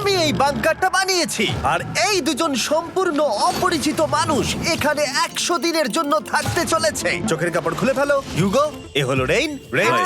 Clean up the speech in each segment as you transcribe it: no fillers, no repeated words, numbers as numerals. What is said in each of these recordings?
আমি এই বাংকারটা বানিয়েছি আর এই দুজন সম্পূর্ণ অপরিচিত মানুষ এখানে 100 দিনের জন্য থাকতে চলেছে। চোখের কাপড় খুলে ফেলো। হিউগো, এ হলো রেইন,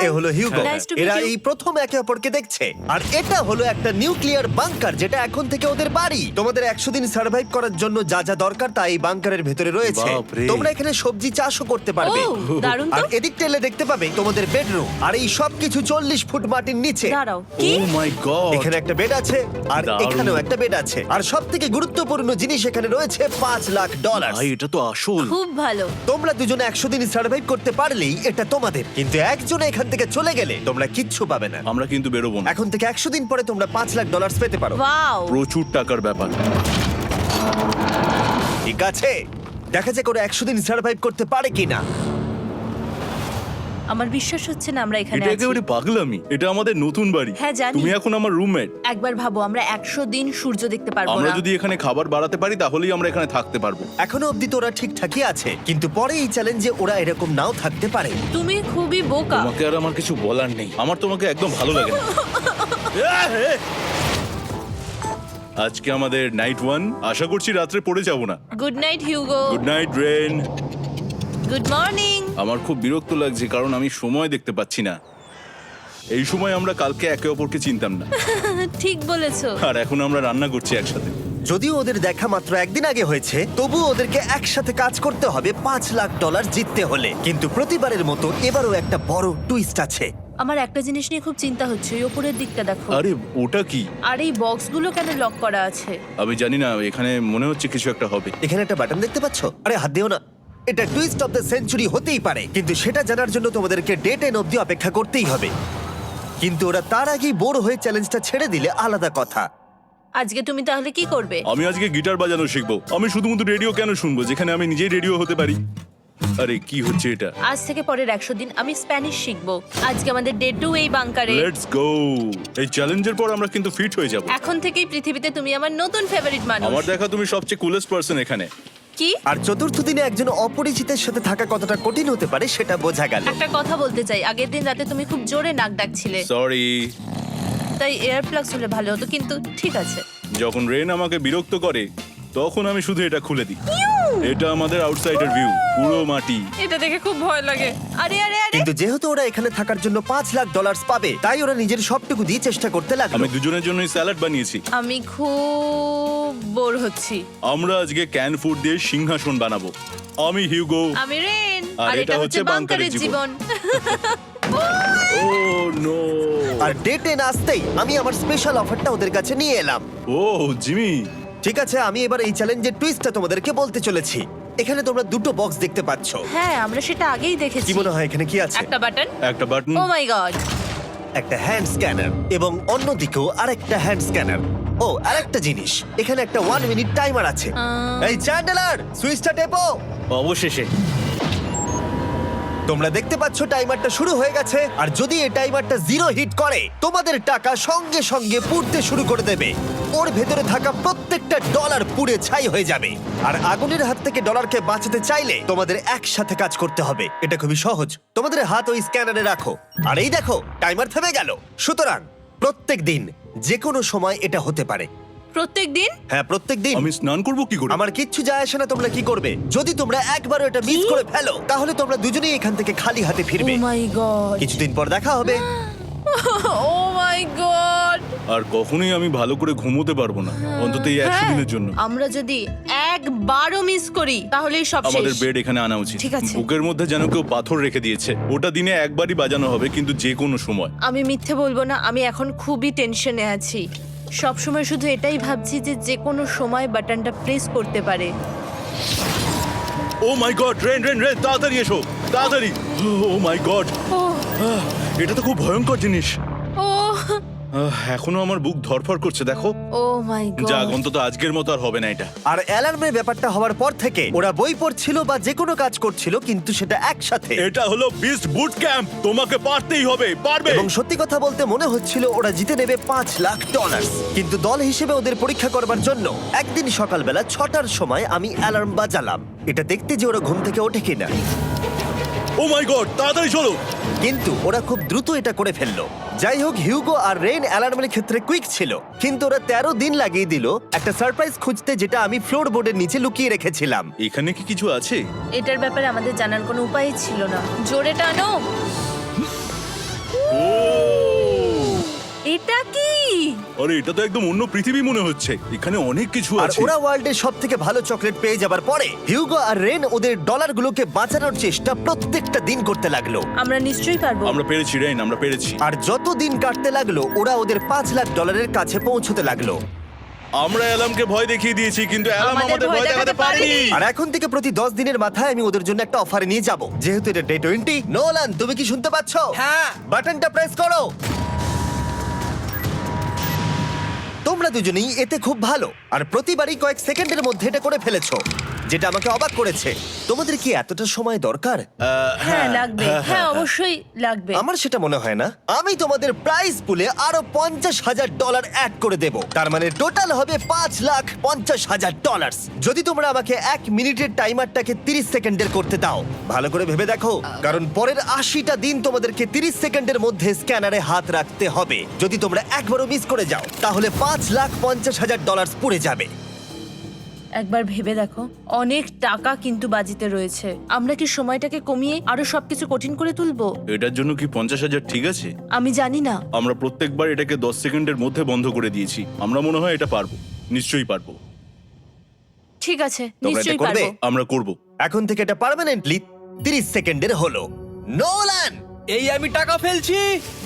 এ হলো হিউগো। Nice to meet এরা you. এই প্রথম একে অপরকে দেখছে। আর এটা হলো একটা নিউক্লিয়ার বাংকার যেটা এখন থেকে ওদের বাড়ি। তোমাদের 100 দিন সার্ভাইভ করার জন্য যা যা দরকার তা এই বাংকারের ভেতরে রয়েছে। বাপরে। তোমরা এখানে সবজি চাষও করতে পারবে। ও, দারুণ আর তো। এদিক টেলে দেখতে পাবে তোমাদের বেডরুম। আর এই সব কিছু 40 ফুট মাটির নিচে। দাঁড়াও, কি? ও মাই গড, এখানে একটা বেড আছে আর দারুণ। এখানেও একটা বেড আছে। আর সবথেকে গুরুত্বপূর্ণ জিনিস এখানে রয়েছে $5,00,000। ভাই এটা তো আসল। খুব ভালো। তোমরা দুজনে 100 দিন সার্ভাইভ করতে পারলেই এটা তোমাদের, কিন্তু একজন এখান থেকে চলে গেলে তোমরা কিচ্ছু পাবে না। আমরা কিন্তু বেরোবো না, এখন থেকে 100 দিন পরে তোমরা $5,00,000 পেতে পারো। ওয়াও। প্রচুর টাকার ব্যাপার। ঠিক আছে, দেখা যাক ওরা 100 দিন সার্ভাইভ করতে পারে কিনা। আমার বিশ্বাস হচ্ছে না আমরা এখানে এটা আছি। একেবারে পাগলামি। এটা আমাদের নতুন বাড়ি। হ্যাঁ, জানি। তুমি এখন আমার রুমমেট। একবার ভাবো, আমরা 100 দিন সূর্য দেখতে পারবো আমরা না। যদি এখানে খাবার বাড়াতে পারি তাহলেই আমরা এখানে থাকতে পারবো। এখনো অব্দি তো ওরা ঠিকঠাকই আছে, কিন্তু পরে এই চ্যালেঞ্জে ওরা এরকম নাও থাকতে পারে। তুমি খুবই বোকা। তোমাকে আর আমার কিছু বলার নেই। আমার তোমাকে একদম ভালো লাগে না। আজকে আমাদের নাইট 1। আশা করছি রাত্রে পড়ে যাব না। Good night Hugo. Good night Ren. Good morning. আমার খুব বিরক্ত লাগছে কারণ আমি সময় দেখতে পাচ্ছি না। এই সময় আমরা কালকে একে অপরকে চিনতাম না, ঠিক বলেছো। আর এখন আমরা রান্না করছি একসাথে। যদিও ওদের দেখা মাত্র একদিন আগে হয়েছে, তবু ওদেরকে একসাথে কাজ করতে হবে $5,00,000 জিততে হলে। কিন্তু প্রতিবারের মতো এবারও একটা বড় টুইস্ট আছে। আমার একটা জিনিস নিয়ে খুব চিন্তা হচ্ছে, ওই উপরের দিকটা দেখো। আরে ওটা কি? আর এই বক্সগুলো কেন লক করা আছে? আমি জানি না, এখানে মনে হচ্ছে কিছু একটা হবে। এখানে একটা বাটন দেখতে পাচ্ছ? আরে হাত দিও না। এটা টুইস্ট অফ দ্য সেঞ্চুরি হতেই পারে, কিন্তু সেটা জানার জন্য তোমাদেরকে ডে 10 অব্দি অপেক্ষা করতেই হবে। কিন্তু ওরা তার আগেই বোর হয়ে চ্যালেঞ্জটা ছেড়ে দিলে আলাদা কথা। আজকে তুমি তাহলে কি করবে? আমি আজকে গিটার বাজানো শিখবো। আমি শুধুমাত্র রেডিও কেন শুনবো যেখানে আমি নিজেই রেডিও হতে পারি? আরে কি হচ্ছে এটা? আজ থেকে পরের 100 দিন আমি স্প্যানিশ শিখবো। আজকে আমাদের ডে 2 এই বাংকারে। Let's go. এই চ্যালেঞ্জের পর আমরা কিন্তু ফিট হয়ে যাব। এখন থেকেই পৃথিবীতে তুমি আমার নতুন ফেভারিট মানুষ। আমার দেখা তুমি সবচেয়ে কুলেস্ট পারসন এখানে। কি? আর চতুর্থ দিনে একজন অপরিচিতের সাথে থাকা কতটা কঠিন হতে পারে সেটা বোঝা গেল। একটা কথা বলতে চাই, আগের দিন রাতে তুমি খুব জোরে নাক ডাকছিলে, সরি। তাই এয়ার প্লাগস হলে ভালো হতো, কিন্তু ঠিক আছে। যখন রেন আমাকে বিরক্ত করে তখন আমি শুধু এটা খুলে দিই। এটা আমাদের আউটসাইডার ভিউ, পুরো মাটি। এটা দেখে খুব ভয় লাগে। আরে আরে আরে, কিন্তু যেহেতু ওরা এখানে থাকার জন্য $5,00,000 পাবে, তাই ওরা নিজের সবটুকু দিয়ে চেষ্টা করতে লাগলো। আমি দুজনের জন্যই স্যালাড বানিয়েছি। আমি খুব বোর হচ্ছি। আমরা আজকে ক্যান ফুড দিয়ে সিংহাসন বানাবো। আমি হিউগো। আমি রেন, আর আর এটা এটা হচ্ছে হচ্ছে বাংকারের বাংকারের জীবন। ও নো। আর ডে 10 আসতেই আমি আমার স্পেশাল অফারটা ওদের কাছে নিয়ে এলাম। ও জিমি। ঠিক আছে, আমি এবার এই চ্যালেঞ্জের টুইস্টটা তোমাদেরকে বলতে চলেছি। এখানে তোমরা দুটো বক্স দেখতে পাচ্ছ। হ্যাঁ, আমরা সেটা আগেই দেখেছি। কি মনে হয় এখানে কি আছে? একটা বাটন। একটা বাটন। O my god. একটা হ্যান্ড স্ক্যানার এবং অন্যদিকেও আরেকটা হ্যান্ড স্ক্যানার। ও, আরেকটা জিনিস, এখানে একটা 1 মিনিট টাইমার আছে। এই চ্যান্ডেলার, সুইচটা টেপো। অবশেষে। তোমরা দেখতে পাচ্ছ টাইমারটা শুরু হয়ে গেছে, আর যদি এই টাইমারটা 0 হিট করে তোমাদের টাকা সঙ্গে সঙ্গে পুড়তে শুরু করে দেবে। ওর ভেতরে থাকা প্রত্যেকটা ডলার পুড়ে ছাই হয়ে যাবে। আর আগুনের হাত থেকে ডলারকে বাঁচাতে চাইলে তোমাদের একসাথে কাজ করতে হবে। এটা খুবই সহজ। তোমাদের হাত ওই স্ক্যানারে রাখো, আর এই দেখো টাইমার থেমে গেল। সুতরাং প্রত্যেক দিন যে কোনো সময় এটা হতে পারে। প্রত্যেকদিন? হ্যাঁ, প্রত্যেক দিন। আমি স্নান করব কি করে? আমার কিচ্ছু যায় আসে না তোমরা কি করবে। যদি তোমরা একবারও এটা মিস করে ফেলো তাহলে তোমরা দুজনেই এখান থেকে খালি হাতে ও ফিরবে। মাই গড। কিছুদিন পর দেখা হবে। ও মাই গড। আর কখনোই আমি ভালো করে ঘুমোতে পারবো না, অন্তত এই 100 দিনের জন্য। আমরা যদি একবারও মিস করি তাহলেই সব আমাদের শেষ। বেড এখানে আনা উচিত। ঠিক আছে। বুকের মধ্যে যেন কেউ পাথর রেখে দিয়েছে। ওটা দিনে একবারই বাজানো হবে, কিন্তু যে কোনো সময়। আমি মিথ্যে বলবো না, আমি এখন খুবই টেনশনে আছি। সব সময় শুধু এটাই ভাবছি যে যে কোনো সময় বাটনটা প্রেস করতে পারে। ও my god, rain rain rain, তাড়াতাড়ি এসো, তাড়াতাড়ি। ও মাই গড, ও এটা তো খুব ভয়ঙ্কর জিনিস। ও এখনো আমার বুক ধড়ফড় করছে, দেখো। ও মাই গড। যাক, অন্তত আজকের মতো আর হবে না এটা। আর অ্যালার্মের ব্যাপারটা হওয়ার পর থেকে ওরা বই পড়ছিল বা যে কোনো কাজ করছিল, কিন্তু সেটা একসাথে। এটা হলো বিস্ট বুট ক্যাম্প, তোমাকে পারতেই হবে, পারবে। এবং সত্যি কথা বলতে মনে হচ্ছিল ওরা জিতে নেবে $5,00,000। কিন্তু দল হিসেবে ওদের পরীক্ষা করবার জন্য একদিন সকালবেলা 6টার সময় আমি অ্যালার্ম বাজালাম, এটা দেখতে যে ওরা ঘুম থেকে ওঠে কিনা। ও মাই গড, তাড়াতাড়ি চলো। কিন্তু ওরা খুব দ্রুত এটা করে ফেললো। যাই হোক, হিউগো আর রেন অ্যালার্মের ক্ষেত্রে কুইক ছিল, কিন্তু ওরা 13 দিন লাগিয়ে দিল একটা সারপ্রাইজ খুঁজতে, যেটা আমি ফ্লোর বোর্ডের নিচে লুকিয়ে রেখেছিলাম। এখানে কি কিছু আছে? এটার ব্যাপারে আমাদের জানার কোনো উপায় ছিল না। জোরে টানো। এটা কি? আরে এটা তো একদম অন্য পৃথিবী মনে হচ্ছে, এখানে অনেক কিছু আর আছে। ওরা ওয়ার্ল্ডের সব থেকে ভালো চকলেট পেয়ে যাবার পরে হিউগো আর রেন ওদের ডলারগুলোকে বাঁচানোর চেষ্টা প্রত্যেকটা দিন করতে লাগলো। আমরা নিশ্চয়ই পারবো। আমরা পেরেছি রেন, আমরা পেরেছি। আর যত দিন কাটতে লাগলো ওরা ওদের $5,00,000 কাছে পৌঁছতে লাগলো। আমরা অ্যালামকে ভয় দেখিয়ে দিয়েছি, কিন্তু অ্যালাম আমাদের আমাদের ভয় ভয় দেখাতে দেখাতে পারেনি। পারেনি। আর এখন থেকে প্রতি 10 দিনের মাথায় আমি ওদের জন্য একটা অফার নিয়ে যাব, যেহেতু এটা ডে 20। নোলান, তুমি কি শুনতে পাচ্ছ? হ্যাঁ। বাটনটা প্রেস করো। তোমরা দুজনেই এতে খুব ভালো, আর প্রতিবারই কয়েক সেকেন্ডের মধ্যে এটা করে ফেলেছো, যেটা আমাকে অবাক করেছে। তোমাদের কি এতটা সময় দরকার? হ্যাঁ লাগবে, হ্যাঁ অবশ্যই লাগবে। আমার সেটা মনে হয় না। আমি তোমাদের প্রাইস পুলে আরো $50,000 অ্যাড করে দেব, তার মানে টোটাল হবে $5,50,000। যদি তোমরা আমাকে 1 মিনিটের টাইমারটাকে 30 সেকেন্ডের করতে দাও। ভালো করে ভেবে দেখো, কারণ পরের 80টা দিন তোমাদেরকে 30 সেকেন্ডের মধ্যে স্ক্যানারে হাত রাখতে হবে। যদি তোমরা একবারও মিস করে যাও, তাহলে $5,50,000 পুড়ে যাবে। একবার ভেবে দেখো, অনেক টাকা কিন্তু বাজিতে রয়েছে। আমরা কি সময়টাকে কমিয়ে আরো সবকিছু কঠিন করে তুলবো? এটার জন্য কি 50,000 ঠিক আছে? আমি জানি না। আমরা প্রত্যেকবার এটাকে 10 সেকেন্ডের মধ্যে বন্ধ করে দিয়েছি। আমরা মনে হয় এটা পারবো, নিশ্চয়ই পারবো। ঠিক আছে, তোমরা এটা নিশ্চয়ই করবে? পারবো। আমরা করব। এখন থেকে এটা পার্মানেন্টলি 30 সেকেন্ডের হলো। নোলান, এই আমি টাকা ফেলছি।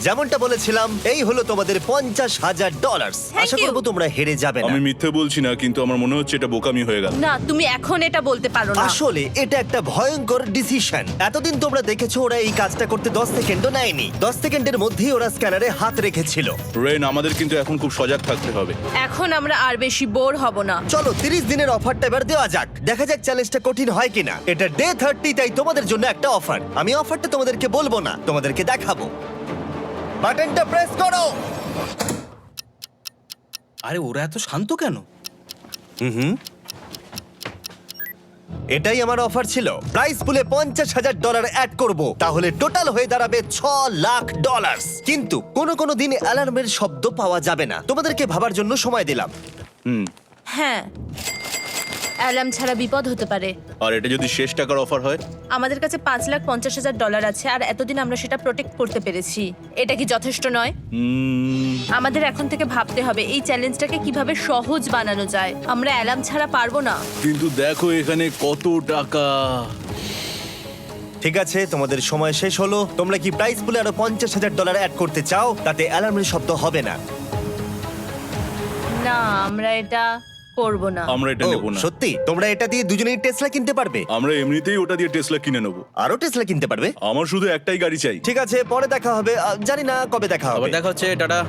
যেমনটা বলেছিলাম, এই হলো তোমাদের $50,000। Thank Asha you. করবো তোমরা হেরে যাবে না। আমি মিথ্যে বলছি না, কিন্তু আমার মনে হচ্ছে এটা বোকামি হয়ে গেল। না, তুমি এখন এটা বলতে পারো না। আসলে এটা একটা ভয়ঙ্কর ডিসিশন। এতদিন তোমরা দেখেছো ওরা এই কাজটা করতে 10 সেকেন্ডও নেয়নি। 10 সেকেন্ডের মধ্যেই ওরা স্ক্যানারে হাত রেখেছিল। রেন, আমাদের কিন্তু এখন খুব সজাগ থাকতে হবে। এখন আমরা আর বেশি বোর হব না। চলো 30 দিনের অফারটা এবার দেওয়া যাক, দেখা যাক চ্যালেঞ্জটা কঠিন হয় কিনা। এটা ডে 30, তাই তোমাদের জন্য একটা অফার। আমি অফারটা তোমাদেরকে বলবো না, তোমাদেরকে দেখাবো। বাটনটা প্রেস করো। আরে ওরা এত শান্ত কেন? এটাই আমার অফার ছিল। প্রাইস পুলে $50,000 অ্যাড করব, তাহলে টোটাল হয়ে দাঁড়াবে $6,00,000। কিন্তু কোনো দিন অ্যালার্মের শব্দ পাওয়া যাবে না। তোমাদেরকে ভাবার জন্য সময় দিলাম। হ্যাঁ, অ্যালার্ম ছাড়া বিপদ হতে পারে। আর এটা যদি শেষ টাকার অফার হয়? আমাদের কাছে $5,50,000 আছে, আর এতদিন আমরা সেটা প্রোটেক্ট করতে পেরেছি। এটা কি যথেষ্ট নয়? আমাদের এখন থেকে ভাবতে হবে এই চ্যালেঞ্জটাকে কিভাবে সহজ বানানো যায়। আমরা অ্যালার্ম ছাড়া পারবো না। কিন্তু দেখো এখানে কত টাকা। ঠিক আছে, তোমাদের সময় শেষ হলো। তোমরা কি প্রাইস পুলে আরো $50,000 অ্যাড করতে চাও? তাতে অ্যালার্মের শব্দ হবে না। না, আমরা এটা করব না। আমরা এটা ও, নেব না। সত্যি? তোমরা এটা দিয়ে দুজনেই টেসলা কিনতে পারবে? আমরা এমনিতেই ওটা দিয়ে টেসলা কিনে নেব। আরো টেসলা কিনতে পারবে? আমার শুধু একটাই গাড়ি চাই। ঠিক আছে, পরে দেখা হবে। জানি না কবে দেখা হবে। আবার দেখা হচ্ছে, টাটা।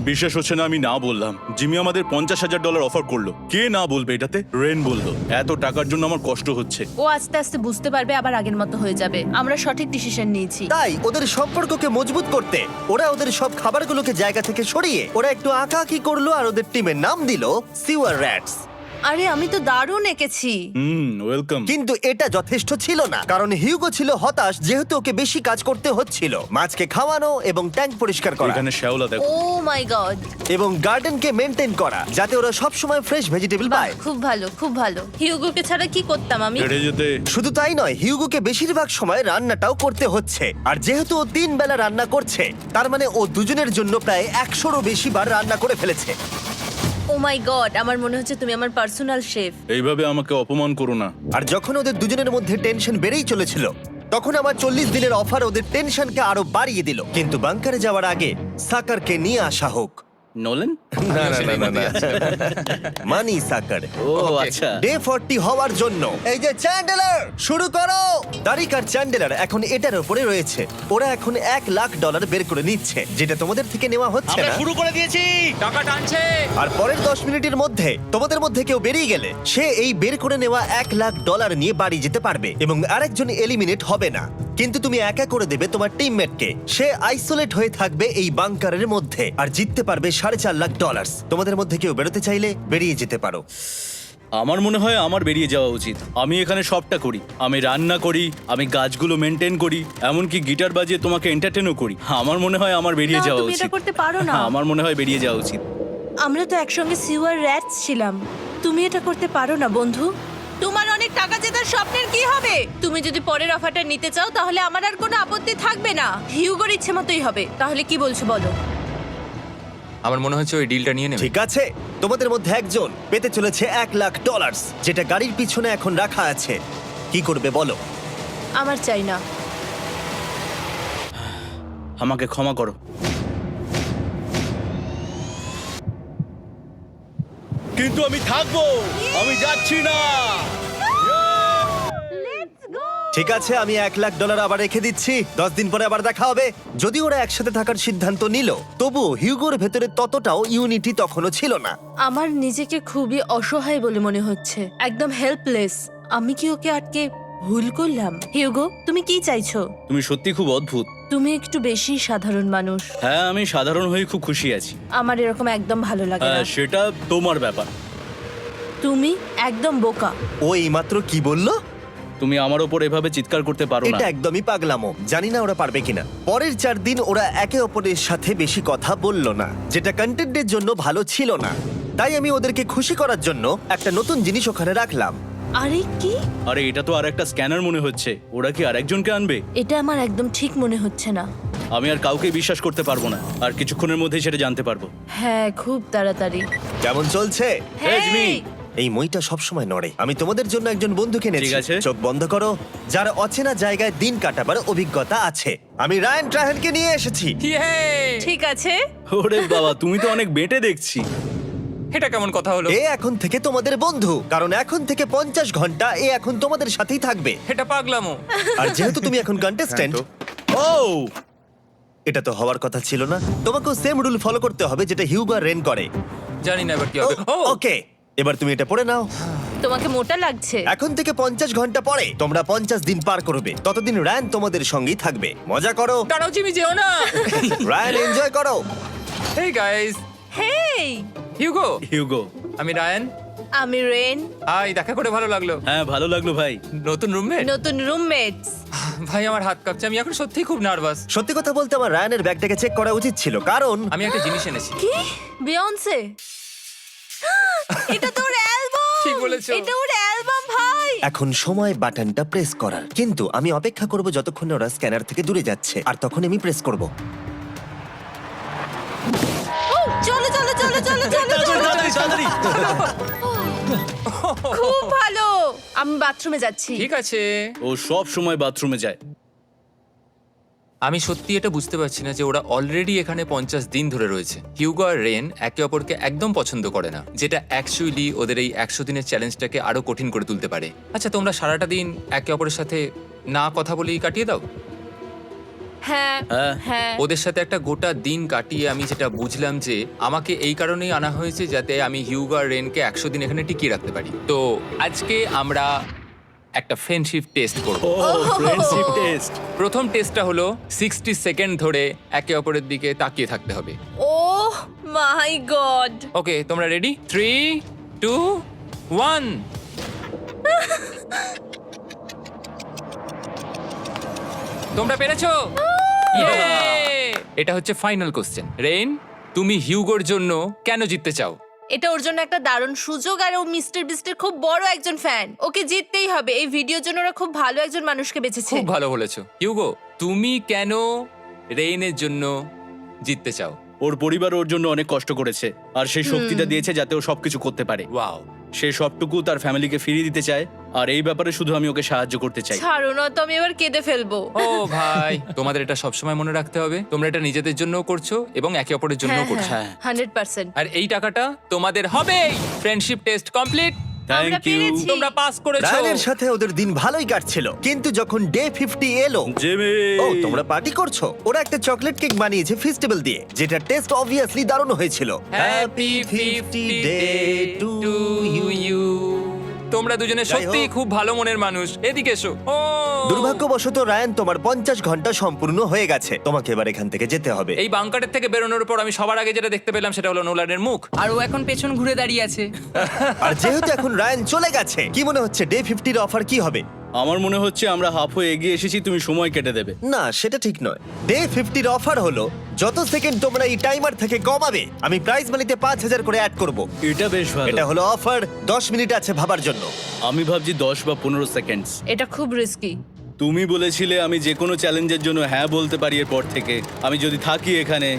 বিশ্বাস হচ্ছে না আমি না বললাম। জিমি আমাদের $50,000 অফার করলো। কে না বলবে এটাতে? রেন বললো। এত টাকার জন্য আমার কষ্ট হচ্ছে। ও আস্তে আস্তে বুঝতে পারবে, আবার আগের মতো হয়ে যাবে। আমরা সঠিক ডিসিশন নিয়েছি। তাই ওদের সম্পর্ককে মজবুত করতে ওরা ওদের সব খাবারগুলোকে জায়গা থেকে সরিয়ে ওরা একটু আঁকাআঁকি করলো, আর ওদের টিমের নাম দিল সিওয়ার র্যাটস। আরে আমি তো দারুণ এঁকেছি। ওয়েলকাম। কিন্তু এটা যথেষ্ট ছিল না, কারণ হিউগো ছিল হতাশ, যেহেতু ওকে বেশি কাজ করতে হচ্ছিল। মাছকে খাওয়ানো এবং ট্যাঙ্ক পরিষ্কার করা এখানে শ্যাওলা দেখো। ও মাই গড, এবং গার্ডেনকে মেনটেন করা, যাতে ওরা সব সময় ফ্রেশ ভেজিটেবল পায়। খুব ভালো, খুব ভালো। হিউগোকে ছাড়া কি করতাম আমি? হেঁটে যেতে। শুধু তাই নয়, হিউগোকে বেশিরভাগ সময় রান্নাটাও করতে হচ্ছে। আর যেহেতু ও 3 বেলা রান্না করছে, তার মানে ও দুজনের জন্য প্রায় 100রও বেশি বার রান্না করে ফেলেছে। ও মাই গড, আমার মনে হচ্ছে তুমি আমার পার্সোনাল শেফ। এইভাবে আমাকে অপমান করো না। আর যখন ওদের দুজনের মধ্যে টেনশন বেড়েই চলেছিল, তখন আমার 40 দিনের অফার ওদের টেনশনকে আরো বাড়িয়ে দিল। কিন্তু বাংকারে যাওয়ার আগে সাকারকে নিয়ে আসা হোক। নোলেন? মানি সাকার। ও আচ্ছা। ডে 40 হওয়ার জন্য এই যে চ্যান্ডেলার শুরু করো। তারিক আর চ্যান্ডেলার এখন এটার উপরে রয়েছে। ওরা এখন $1,00,000 বের করে নিচ্ছে, যেটা তোমাদের থেকে নেওয়া হচ্ছে আমরা না। শুরু করে দিয়েছি, টাকা টানছে। আর পরের 10 মিনিটের মধ্যে তোমাদের মধ্যে কেউ বেরিয়ে গেলে সে এই বের করে নেওয়া $1,00,000 নিয়ে বাড়ি যেতে পারবে, এবং আরেকজন এলিমিনেট হবে না। কিন্তু তুমি একা করে দেবে তোমার টিমমেটকে। সে আইসোলেট হয়ে থাকবে এই বাংকারের মধ্যে, আর জিততে পারবে $4.5 লাখ। তোমাদের মধ্যে কেউ বেরোতে চাইলে বেরিয়ে যেতে পারো। আমার মনে হয় আমার বেরিয়ে যাওয়া উচিত। আমি এখানে সবটা করি, আমি রান্না করি, আমি গাছগুলো মেনটেন করি, এমনকি গিটার বাজিয়ে তোমাকে এন্টারটেনও করি। আমার মনে হয় আমার বেরিয়ে না, যাওয়া তুমি এটা উচিত। করতে পারো না। আমার মনে হয় বেরিয়ে যাওয়া উচিত। আমরা তো একসঙ্গে সিওয়ার র্যাটস ছিলাম। তুমি এটা করতে পারো না বন্ধু। তোমার অনেক টাকা জেতার স্বপ্নের কি হবে? তুমি যদি পরের অফারটা নিতে চাও তাহলে আমার আর কোনো আপত্তি থাকবে না। হিউগোর ইচ্ছে মতোই হবে। তাহলে কি বলছো বলো? আমার মনে হচ্ছে ওই ডিলটা নিয়ে নেবে। ঠিক আছে, তোমাদের মধ্যে একজন পেতে চলেছে $1,00,000, যেটা গাড়ির পিছনে এখন রাখা আছে। কি করবে বলো? আমার চাই না। আমাকে ক্ষমা করো। কিন্তু আমি থাকবো, আমি যাচ্ছি না। ঠিক আছে, আমি $1,00,000 আবার রেখে দিচ্ছি। 10 দিন পরে আবার দেখা হবে। যদি ওরা একসাথে থাকার সিদ্ধান্ত নিল, তবুও হিউগোর ভেতরে ততটাও ইউনিটি তখনও ছিল না। আমার নিজেকে খুবই অসহায় বলে মনে হচ্ছে, একদম হেল্পলেস। আমি কি ওকে আটকে ভুল করলাম? হিউগো, তুমি কি চাইছো? তুমি সত্যি খুব অদ্ভুত। তুমি একটু বেশি সাধারণ মানুষ। হ্যাঁ, আমি সাধারণ হয়ে খুব খুশি আছি। আমার এরকম একদম ভালো লাগে না। সেটা তোমার ব্যাপার। তুমি একদম বোকা। ও এইমাত্র কি বললো? তুমি আমার ওপর এভাবে চিৎকার করতে পারো না। এটা একদমই পাগলামো। জানি না ওরা পারবে কিনা। পরের 4 দিন ওরা একে অপরের সাথে বেশি কথা বলল না, যেটা কন্টেন্টের জন্য ভালো ছিল না। তাই আমি ওদেরকে খুশি করার জন্য একটা নতুন জিনিস ওখানে রাখলাম। আরে কি? আরে এটা তো আর একটা স্ক্যানার মনে হচ্ছে। ওরা কি আরেকজনকে আনবে? এটা আমার একদম ঠিক মনে হচ্ছে না। আমি আর কাউকে বিশ্বাস করতে পারবো না। আর কিছুক্ষণের মধ্যেই সেটা জানতে পারবো। হ্যাঁ, খুব তাড়াতাড়ি। কেমন চলছে? Hey, Jimmy! এই মইটা সবসময় নড়ে। আমি তোমাদের জন্য একজন বন্ধুকে এনেছি। ঠিক আছে। চোখ বন্ধ করো। যার অচেনা জায়গায় দিন কাটাবার অভিজ্ঞতা আছে। আমি রায়ান ট্রাহেনকে নিয়ে এসেছি। ইয়ে! ঠিক আছে। ওরে বাবা, তুমি তো অনেক বেটে দেখছি। এটা কেমন কথা হলো? এ এখন থেকে তোমাদের বন্ধু, কারণ এখন থেকে 50 ঘন্টা এ এখন তোমাদের সাথেই থাকবে। এটা পাগলামো। আর যেহেতু তুমি এখন কন্টেস্ট্যান্ট, ও এটা তো হওয়ার কথা ছিল না। তোমাকেও সেম রুল ফলো করতে হবে যেটা হিউগো আর রেন করে। জানি না এবার কি হবে। ও ওকে, এবার তুমি এটা পড়ে নাও। তোমাকে মোটা লাগছে। এখন থেকে 50 ঘন্টা পরে তোমরা 50 দিন পার করবে। ততদিন রায়ান তোমাদের সঙ্গেই থাকবে। মজা করো, দাঁড়াও জিমি, যেও না। রায়ান এনজয় করো। হেই গাইস, হেই, হিউগো। হিউগো। আমি রায়ান। আমি রেন। হাই, দেখা করে ভালো লাগলো। হ্যাঁ, ভালো লাগলো ভাই। নতুন রুমমেট। নতুন রুমমেটস। ভাই আমার হাত কাঁপছে, আমি এখন সত্যিই খুব নার্ভাস। সত্যি কথা বলতে আমার রায়ানের ব্যাগটাকে চেক করা উচিত ছিল, কারণ আমি একটা জিনিস এনেছি। কি? বিয়ন্সে? এটা তো ওর অ্যালবাম। ঠিক বলেছো। এটা ওর অ্যালবাম ভাই। এখন সময় বাটনটা প্রেস করার। কিন্তু আমি অপেক্ষা করব যতক্ষণ ওরা স্ক্যানার থেকে দূরে যাচ্ছে, আর তখন আমি প্রেস করব। ও, চলো চলো চলো চলো চলো চলো। তাড়াতাড়ি। খুব ভালো। আমি বাথরুমে যাচ্ছি। ঠিক আছে। ও সব সময় বাথরুমে যায়। আমি সত্যি এটা বুঝতে পারছি না যে ওরা অলরেডি এখানে 50 দিন ধরে রয়েছে। হিউগো আর রেন একে অপরকে একদম পছন্দ করে না, যেটা অ্যাকচুয়ালি ওদের এই 100 দিনের চ্যালেঞ্জটাকে আরো কঠিন করে তুলতে পারে। আচ্ছা, তোমরা সারাটা দিন একে অপরের সাথে না কথা বলেই কাটিয়ে দাও? হ্যাঁ হ্যাঁ। হ্যাঁ। ওদের সাথে একটা গোটা দিন কাটিয়ে আমি যেটা বুঝলাম যে আমাকে এই কারণেই আনা হয়েছে যাতে আমি হিউগো আর রেনকে 100 দিন এখানে টিকিয়ে রাখতে পারি। তো আজকে আমরা একটা ফ্রেন্ডশিপ টেস্ট করব। ও ফ্রেন্ডশিপ টেস্ট। প্রথম টেস্টটা হলো 60 সেকেন্ড ধরে একে অপরের দিকে তাকিয়ে থাকতে হবে। ওহ মাই গড। ওকে, তোমরা রেডি? 3, 2, 1। তোমরা পেরেছো? Yay! এটা হচ্ছে ফাইনাল কোশ্চেন। রেইন, তুমি হিউগোর জন্য কেন জিততে চাও? এটা ওর জন্য একটা দারুণ সুযোগ, আর ও মিস্টার বিস্টের খুব বড় একজন ফ্যান। ওকে জিততেই হবে। এই ভিডিওর জন্য ওরা খুব ভালো একজন মানুষকে বেছেছে। খুব ভালো বলেছো। হিউগো, তুমি কেন রেইনের জন্য জিততে চাও? ওর পরিবার ওর জন্য অনেক কষ্ট করেছে, আর সেই শক্তিটা দিয়েছে যাতে ও সবকিছু করতে পারে। ওয়াও। সে সবটুকু তার ফ্যামিলিকে ফিরিয়ে দিতে চায়, আর এই ব্যাপারে শুধু আমি ওকে সাহায্য করতে চাই। ছাড়ো না তো, আমি এবার কেঁদে ফেলবো। ও ভাই, তোমাদের এটা সবসময় মনে রাখতে হবে। তোমরা এটা নিজেদের জন্যও করছো এবং একে অপরের জন্যও করছো। হ্যাঁ। 100%। আর এই টাকাটা তোমাদের হবেই। Friendship test complete. আমরা থ্যাংক ইউ পেরেছি। তোমরা পাস করেছো। রায়ানের সাথে ওদের দিন ভালোই কাটছিল, কিন্তু যখন ডে 50 এলো, জিমি। ও তোমরা পার্টি করছো। ওরা একটা চকলেট কেক বানিয়েছে ফেস্টিভ্যাল দিয়ে, যেটা টেস্ট অবভিয়াসলি দারুণ হয়েছিল। Happy 50 day to you. তোমরা দুজনে যাই সত্যি হোক। খুব ভালো মনের মানুষ, এদিকে এসো। ও দুর্ভাগ্যবশত রায়ান, তোমার 50 ঘন্টা সম্পূর্ণ হয়ে গেছে। তোমাকে এবার এখান থেকে যেতে হবে। এই বাংকারের থেকে বেরোনোর পর আমি সবার আগে যেটা দেখতে পেলাম সেটা হলো নোলানের মুখ। আর ও এখন পেছন ঘুরে দাঁড়িয়ে আছে। আর যেহেতু এখন রায়ান চলে গেছে, কি মনে হচ্ছে ডে 50 এর অফার কি হবে? আমার মনে হচ্ছে আমরা হাফ হয়ে এগিয়ে এসেছি, তুমি সময় কেটে দেবে। না, সেটা ঠিক নয়। ডে 50 এর অফার হলো যত সেকেন্ড তোমরা এই টাইমার থেকে কমাবে, আমি প্রাইজ মানিতে 5000 করে অ্যাড করব। এটা বেশ ভালো। এটা হলো অফার। 10 মিনিট আছে ভাবার জন্য। আমি ভাবছি 10 বা 15 সেকেন্ডস। এটা খুব রিস্কি। তুমি বলেছিলে আমি যে কোনো চ্যালেঞ্জের জন্য হ্যাঁ বলতে পারি এরপর থেকে। আমি যদি থাকি এখানে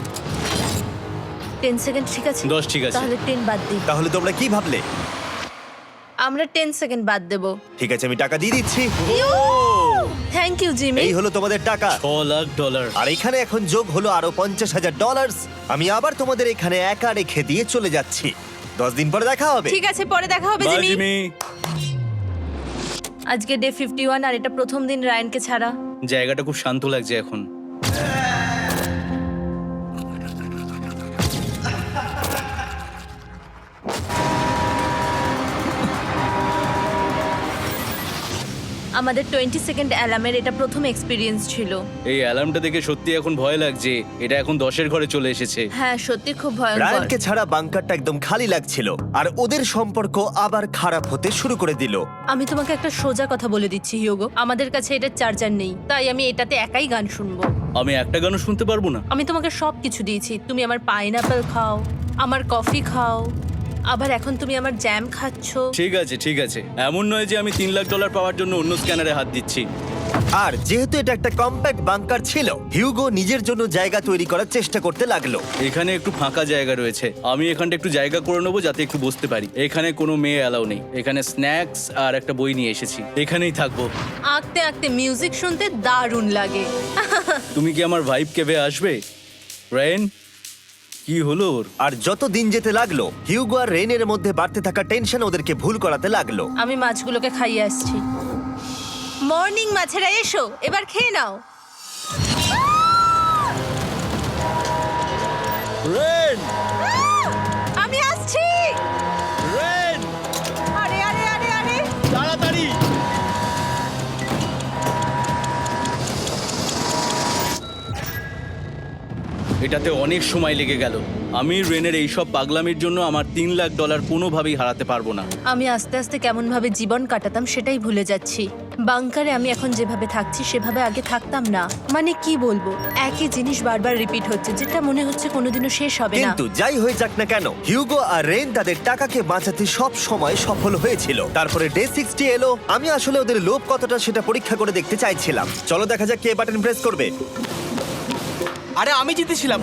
10 সেকেন্ড ঠিক আছে? 10 ঠিক আছে। তাহলে 10 বাদ দিই। তাহলে তোমরা কি ভাবলে? আমরা 10 সেকেন্ড বাদ দেব। ঠিক আছে, আমি টাকা দিয়ে দিচ্ছি। Thank you Jimmy. এই হলো তোমাদের টাকা। $6,00,000। আর এখানে এখন যোগ হলো আরো $50,000। আমি আবার তোমাদের এখানে একা রেখে দিয়ে চলে যাচ্ছি। 10 দিন পরে দেখা হবে। ঠিক আছে, পরে দেখা হবে বাই জিমি। জিমি। আজকে ডে 51 আর এটা প্রথম দিন রায়ানকে ছাড়া। জায়গাটা খুব শান্ত লাগছে এখন। আমাদের 20 সেকেন্ড অ্যালার্মের এটা প্রথম এক্সপিরিয়েন্স ছিল। এই অ্যালার্মটা দেখে সত্যি এখন ভয় লাগছে। এটা এখন 10-এর ঘরে চলে এসেছে। হ্যাঁ, সত্যি খুব ভয়ঙ্কর। রায়ানকে ছাড়া বাংকারটা একদম খালি লাগছিল, আর ওদের সম্পর্ক আবার খারাপ হতে শুরু করে দিল। আমি তোমাকে একটা সোজা কথা বলে দিচ্ছি হিয়োগো, আমাদের কাছে এটা চার্জার নেই, তাই আমি এটাতে একাই গান শুনবো। আমি একটা গানও শুনতে পারবো না। আমি তোমাকে সব কিছু দিয়েছি, তুমি আমার পাইনাপেল খাও, আমার কফি খাও, আবার এখন তুমি আমার জ্যাম খাচ্ছো। ঠিক আছে ঠিক আছে, এমন নয় যে আমি $3,00,000 পাওয়ার জন্য অন্য স্ক্যানারে হাত দিচ্ছি। আর যেহেতু এটা একটা কম্প্যাক্ট বাংকার ছিল, হিউগো নিজের জন্য জায়গা তৈরি করার চেষ্টা করতে লাগলো। এখানে একটু ফাঁকা জায়গা রয়েছে, আমি এখানটা একটু জায়গা করে নেবো যাতে একটু বসতে পারি। এখানে কোনো মেয়ে অ্যালাউ নেই। এখানে স্ন্যাক্স আর একটা বই নিয়ে এসেছি, এখানেই থাকবো। আঁকতে আঁকতে মিউজিক শুনতে দারুণ লাগে। তুমি কি আমার ভাইব কেবে আসবে? রেন, কি হলো ওর? আর যত দিন যেতে লাগলো, হিউগো আর রেনের মধ্যে বাড়তে থাকা টেনশন ওদেরকে ভুল করাতে লাগলো। আমি মাছগুলোকে খাইয়ে আসছি। মর্নিং মাছেরা, এসো এবার খেয়ে নাও। রেন, আমি আসছি। রেন, আরে আরে আরে আরে, তাড়াতাড়ি! এটাতে অনেক সময় লেগে গেল। আমি রেনের এইসব পাগলামির জন্য আমার $3,00,000 কোনোভাবেই হারাতে পারবো না। আমি আস্তে আস্তে কেমন ভাবে জীবন কাটাতাম সেটাই ভুলে যাচ্ছি। বাংকারে আমি এখন যেভাবে থাকছি সেভাবে আগে থাকতাম না। মানে কি বলবো, একই জিনিস বারবার রিপিট হচ্ছে, যেটা মনে হচ্ছে কোনোদিনও শেষ হবে না। কিন্তু যাই হয়ে যাক না কেন, হিউগো আর রেন তাদের টাকাকে বাঁচাতে সব সময় সফল হয়েছিল। তারপরে ডে 60 এলো। আমি আসলে ওদের লোভ কতটা সেটা পরীক্ষা করে দেখতে চাইছিলাম। চলো দেখা যাক কে বাটন প্রেস করবে। আরে আমি জিতেছিলাম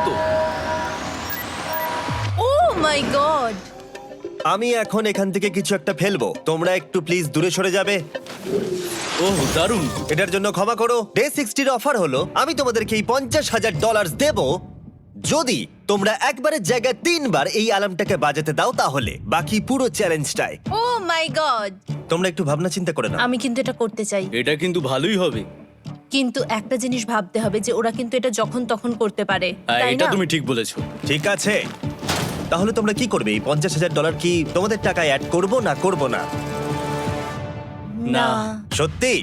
তো। ও মাই গড! আমি এখন এখান থেকে কিছু একটা ফেলবো। তোমরা একটু প্লিজ দূরে সরে যাবে। ওহ দারুণ। এটার জন্য ক্ষমা করো। ডে 60 এর অফার হলো আমি তোমাদেরকে এই $50,000 দেব যদি তোমরা একবারের জায়গায় 3 বার এই অ্যালার্মটাকে বাজাতে দাও, তাহলে বাকি পুরো চ্যালেঞ্জটাই। ও মাই গড! তোমরা একটু ভাবনা চিন্তা করে নাও। আমি কিন্তু এটা করতে চাই, এটা কিন্তু ভালোই হবে। কিন্তু একটা জিনিস ভাবতে হবে যে ওরা কিন্তু এটা যখন তখন করতে পারে, হ্যাঁ, তাই এটা না? তুমি ঠিক বলেছো। ঠিক আছে, তাহলে তোমরা কি করবে? এই $50,000 কি তোমাদের টাকায় অ্যাড করবো না করবো না? না, সত্যি?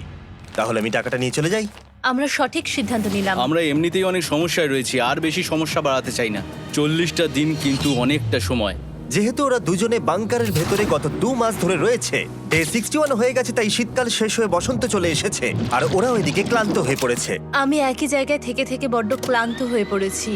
তাহলে আমি টাকাটা নিয়ে চলে যাই। আমরা সঠিক সিদ্ধান্ত নিলাম। আমরা এমনিতেই অনেক সমস্যায় রয়েছি, আর বেশি সমস্যা বাড়াতে চাই না। 40টা দিন কিন্তু অনেকটা সময়। যেহেতু ওরা দুজনে বাংকারের ভেতরে গত 2 মাস ধরে রয়েছে, ডে 61 হয়ে গেছে, তাই শীতকাল শেষ হয়ে বসন্ত চলে এসেছে, আর ওরা ওইদিকে ক্লান্ত হয়ে পড়েছে। আমি একই জায়গায় থেকে থেকে বড্ড ক্লান্ত হয়ে পড়েছি।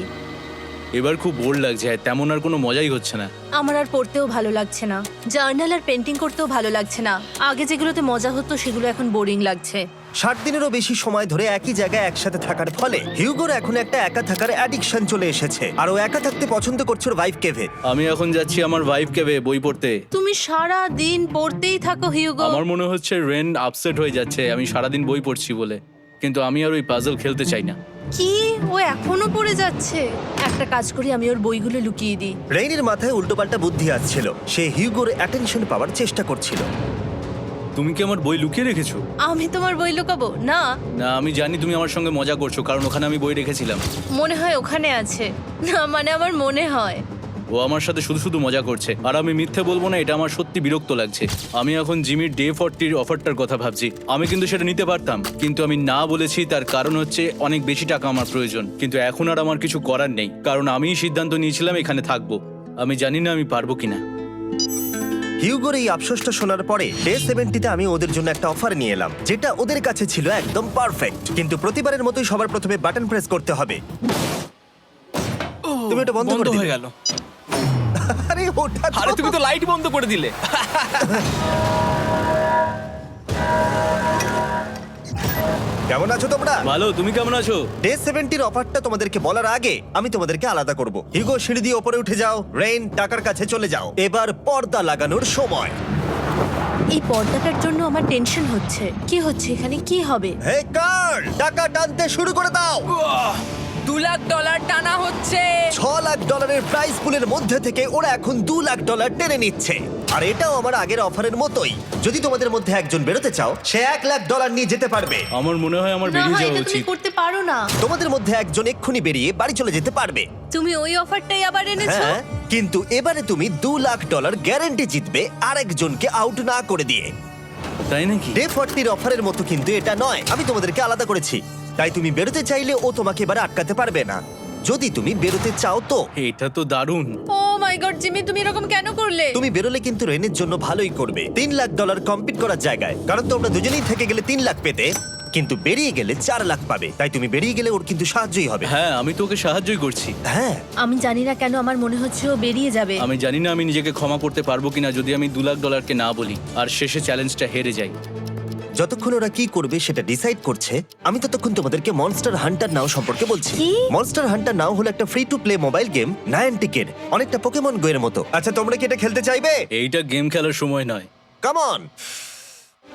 এবার খুব বোর লাগছে, তেমন আর কোনো মজাই হচ্ছে না। আমার আর পড়তেও ভালো লাগছে না, জার্নাল আর পেন্টিং করতেও ভালো লাগছে না। আগে যেগুলোতে মজা হতো সেগুলো এখন বোরিং লাগছে। 60 দিনেরও বেশি সময় ধরে একই জায়গায় একসাথে থাকার ফলে হিউগোর এখন একটা একা থাকার অ্যাডিকশন চলে এসেছে, আর ও একা থাকতে পছন্দ করছে ওর ভাইফ কেভে। আমি এখন যাচ্ছি আমার ওয়াইফ কেবে বই পড়তে। তুমি সারা দিন পড়তেই থাকো হিউগো। আমার মনে হচ্ছে রেন আপসেট হয়ে যাচ্ছে আমি সারাদিন বই পড়ছি বলে, কিন্তু আমি আর ওই পাজল খেলতে চাই না। কি, ও এখনো পড়ে যাচ্ছে? একটা কাজ করি, আমি ওর বইগুলো লুকিয়ে দিই। রেইনের মাথায় উল্টোপাল্টা বুদ্ধি আসছিল। সে হিউগোর অ্যাটেনশন পাওয়ার চেষ্টা করছিল। তুমি কি আমার বই লুকিয়ে রেখেছো? আমি তোমার বই লুকাবো না? না, আমি জানি তুমি আমার সঙ্গে মজা করছো, কারণ ওখানে আমি বই রেখেছিলাম। মনে হয় ওখানে আছে। না মানে আমার মনে হয়। ও আমার সাথে শুধু শুধু মজা করছে, আর আমি মিথ্যে বলবো না, এটা আমার সত্যি বিরক্ত লাগছে। আমি এখন জিমির ডে 40 অফারটার কথা ভাবছি। আমি কিন্তু সেটা নিতে পারতাম, কিন্তু আমি না বলেছি। তার কারণ হচ্ছে অনেক বেশি টাকা আমার প্রয়োজন, কিন্তু এখন আর আমার কিছু করার নেই, কারণ আমিই সিদ্ধান্ত নিয়েছিলাম এখানে থাকবো। আমি জানি না আমি পারবো কিনা। হিউগোর এই আফসোসটা শোনার পরে ডে 70-তে আমি ওদের জন্য একটা অফার নিয়ে এলাম, যেটা ওদের কাছে ছিল একদম পারফেক্ট। কিন্তু প্রতিবারের মতোই সবার প্রথমে বাটন প্রেস করতে হবে। তুমি এটা বন্ধ করে হয়ে দিলে। গেল। আরে ওটা তো- আরে তুমি তো লাইট বন্ধ করে দিলে। কেমন আছো তোমরা? ভালো, তুমি কেমন আছো? ডে 70-র অফারটা তোমাদেরকে বলার আগে আমি তোমাদেরকে আলাদা করব। হিউগো, সিঁড়ি দিয়ে ওপরে উঠে যাও। রেইন, টাকার কাছে চলে যাও। এবার পর্দা লাগানোর সময়। এই পর্দাটার জন্য আমার টেনশন হচ্ছে। কি হচ্ছে এখানে, কি হবে? হে কার্ল, টাকা টানতে শুরু করে দাও। $2 লাখ টানা হচ্ছে। $6 লাখ প্রাইস পুলের মধ্যে থেকে ওরা এখন $2 লাখ টেনে নিচ্ছে। আর এটাও আমার আগের অফারের মতোই। যদি তোমাদের মধ্যে একজন বেরোতে চাও, সে $1 লাখ নিয়ে যেতে পারবে। আমার মনে হয় আমার না বেরিয়ে হয় যাওয়া এটা তুমি উচিত। করতে পারো না। তোমাদের মধ্যে একজন এক্ষুনি বেরিয়ে বাড়ি চলে যেতে পারবে। তুমি ওই অফারটাই আবার এনেছো। হ্যাঁ, কিন্তু এবারে তুমি $2 লাখ গ্যারান্টি জিতবে আরেকজনকে আউট না করে দিয়ে। তাই নাকি? ডে 40-র অফারের মতো কিন্তু এটা নয়। আমি তোমাদেরকে আলাদা করেছি, তাই তুমি বেরোতে চাইলে ও তোমাকে এবারে আটকাতে পারবে না। যদি তুমি বেরোতে চাও তো। এটা তো দারুণ। ও মাই গড জিমি, তুমি এরকম কেন করলে? তুমি বেরোলে কিন্তু রেনের জন্য ভালোই করবে। $3 লাখ কম্পিট করার জায়গায়, কারণ তোমরা দুজনেই থেকে গেলে 3 লাখ পেতে, কিন্তু বেরিয়ে গেলে 4 লাখ পাবে। তাই তুমি বেরিয়ে গেলে ওর কিন্তু সাহায্যই হবে। হ্যাঁ, আমি তোকে সাহায্যই করছি। হ্যাঁ, আমি জানি না কেন আমার মনে হচ্ছে ও বেরিয়ে যাবে। আমি জানি না আমি নিজেকে ক্ষমা করতে পারবো কিনা যদি আমি $2 লাখ না বলি আর শেষে চ্যালেঞ্জটা হেরে যাই। যতক্ষণ ওরা কি করবে সেটা ডিসাইড করছে, আমি ততক্ষণ তোমাদেরকে মনস্টার হান্টার নাও সম্পর্কে বলছি। কি? মনস্টার হান্টার নাও হলো একটা free to play mobile game, নায়ান্টিকের, অনেকটা পোকেমন গো এর মতো। আচ্ছা, তোমরা কি এটা খেলতে চাইবে? এইটা গেম খেলার সময় নয়। Come on.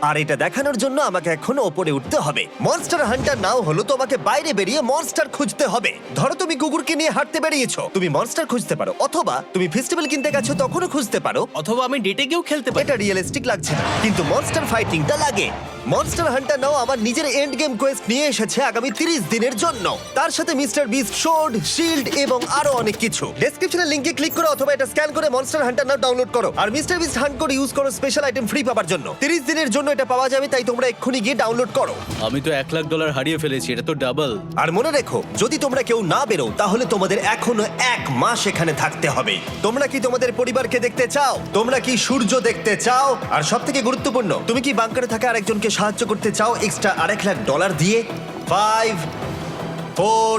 আর এটা দেখানোর জন্য আমাকে এখন ওপরে উঠতে হবে। মনস্টার হান্টার নাও হলো তোমাকে বাইরে বেরিয়ে মনস্টার খুঁজতে হবে। ধরো তুমি কুকুরকে নিয়ে হাঁটতে বেরিয়েছো, তুমি মনস্টার খুঁজতে পারো, অথবা তুমি ফেস্টিভ্যাল কিনতে গেছো তখনও খুঁজতে পারো। অথবা আমি ডেটে গিয়েও খেলতে পারি। এটা রিয়েলিস্টিক লাগছে না, কিন্তু মনস্টার ফাইটিংটা লাগে। মনস্টার হান্টার নাও আমার নিজের এন্ড গেম কোয়েস্ট নিয়ে এসেছে আগামী 30 দিনের জন্য। তার সাথে মিস্টার বিস্ট সোর্ড, শিল্ড এবং আরো অনেক কিছু। ডেসক্রিপশনের লিংকে ক্লিক করো অথবা এটা স্ক্যান করে মনস্টার হান্টার নাও ডাউনলোড করো। আর মিস্টার বিস্ট হান্ট করে ইউজ করো স্পেশাল আইটেম ফ্রি পাওয়ার জন্য। 30 দিনের জন্য এটা পাওয়া যাবে, তাই তোমরা এক্ষুনি গিয়ে ডাউনলোড করো। আমি তো $1 লাখ হারিয়ে ফেলেছি, এটা তো ডাবল। আর মনে রেখো, যদি তোমরা কেউ না বেরো তাহলে তোমাদের এখনো 1 মাস এখানে থাকতে হবে। তোমরা কি তোমাদের পরিবারকে দেখতে চাও? তোমরা কি সূর্য দেখতে চাও? আর সবথেকে গুরুত্বপূর্ণ, তুমি কি বাংকারে থাকা আরেকজনকে সাহায্য করতে চাও এক্সট্রা $1 লাখ দিয়ে? 5 4